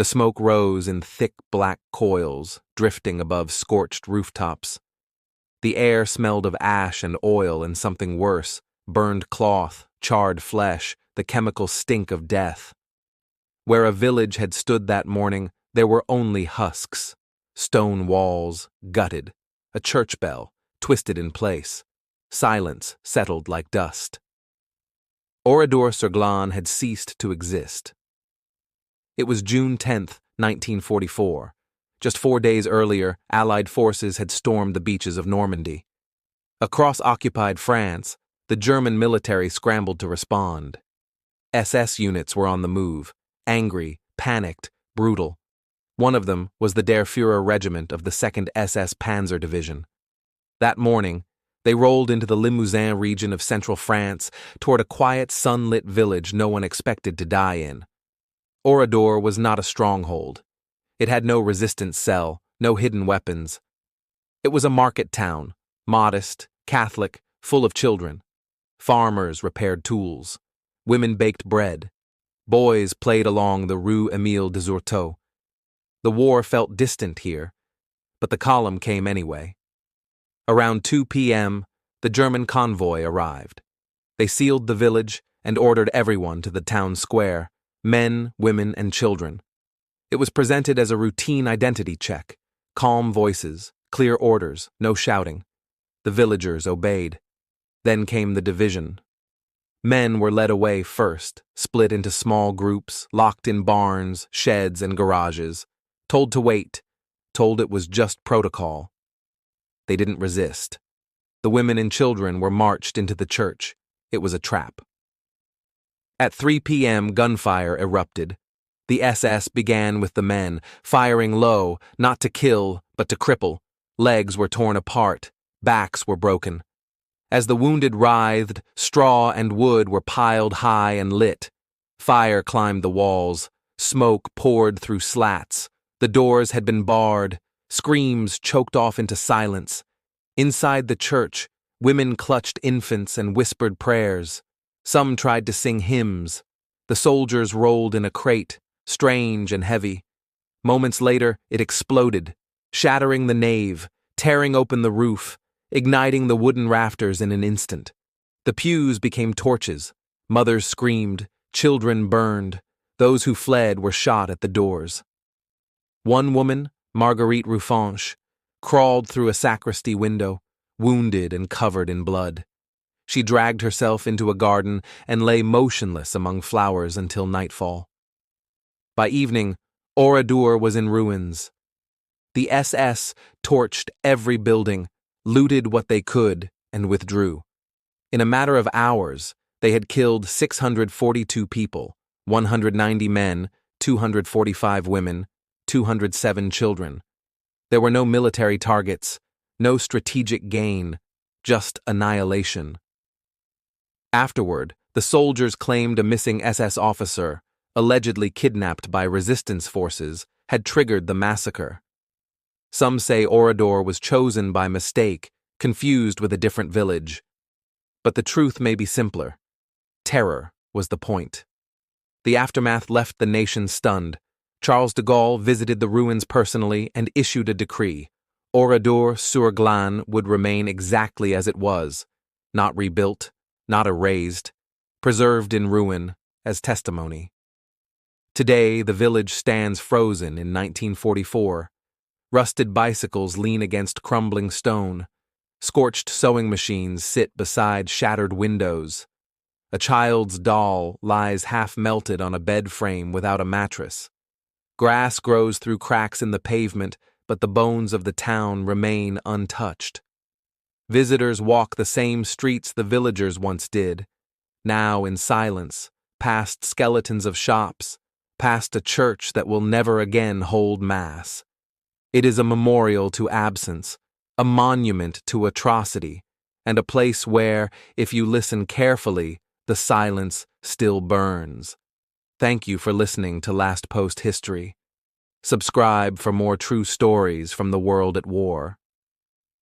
The smoke rose in thick black coils, drifting above scorched rooftops. The air smelled of ash and oil and something worse, burned cloth, charred flesh, the chemical stink of death. Where a village had stood that morning, there were only husks, stone walls, gutted, a church bell, twisted in place. Silence settled like dust. Oradour-sur-Glane had ceased to exist. It was June 10th, 1944. Just 4 days earlier, Allied forces had stormed the beaches of Normandy. Across occupied France, the German military scrambled to respond. SS units were on the move, angry, panicked, brutal. One of them was the Der Führer Regiment of the 2nd SS Panzer Division. That morning, they rolled into the Limousin region of central France toward a quiet, sunlit village no one expected to die in. Oradour was not a stronghold. It had no resistance cell, no hidden weapons. It was a market town, modest, Catholic, full of children. Farmers repaired tools. Women baked bread. Boys played along the Rue Émile des Ourteaux. The war felt distant here, but the column came anyway. Around 2 p.m., the German convoy arrived. They sealed the village and ordered everyone to the town square, men, women, and children. It was presented as a routine identity check, calm voices, clear orders, no shouting. The villagers obeyed. Then came the division. Men were led away first, split into small groups, locked in barns, sheds, and garages, told to wait, told it was just protocol. They didn't resist. The women and children were marched into the church. It was a trap. At 3 p.m., gunfire erupted. The SS began with the men, firing low, not to kill, but to cripple. Legs were torn apart, backs were broken. As the wounded writhed, straw and wood were piled high and lit. Fire climbed the walls, smoke poured through slats. The doors had been barred, screams choked off into silence. Inside the church, women clutched infants and whispered prayers. Some tried to sing hymns. The soldiers rolled in a crate, strange and heavy. Moments later, it exploded, shattering the nave, tearing open the roof, igniting the wooden rafters in an instant. The pews became torches. Mothers screamed, children burned. Those who fled were shot at the doors. One woman, Marguerite Ruffanche, crawled through a sacristy window, wounded and covered in blood. She dragged herself into a garden and lay motionless among flowers until nightfall. By evening, Oradour was in ruins. The SS torched every building, looted what they could, and withdrew. In a matter of hours, they had killed 642 people, 190 men, 245 women, 207 children. There were no military targets, no strategic gain, just annihilation. Afterward, the soldiers claimed a missing SS officer, allegedly kidnapped by resistance forces, had triggered the massacre. Some say Oradour was chosen by mistake, confused with a different village. But the truth may be simpler. Terror was the point. The aftermath left the nation stunned. Charles de Gaulle visited the ruins personally and issued a decree. Oradour-sur-Glane would remain exactly as it was, not rebuilt, not erased, preserved in ruin as testimony. Today, the village stands frozen in 1944. Rusted bicycles lean against crumbling stone. Scorched sewing machines sit beside shattered windows. A child's doll lies half-melted on a bed frame without a mattress. Grass grows through cracks in the pavement, but the bones of the town remain untouched. Visitors walk the same streets the villagers once did, now in silence, past skeletons of shops, past a church that will never again hold mass. It is a memorial to absence, a monument to atrocity, and a place where, if you listen carefully, the silence still burns. Thank you for listening to Last Post History. Subscribe for more true stories from the world at war.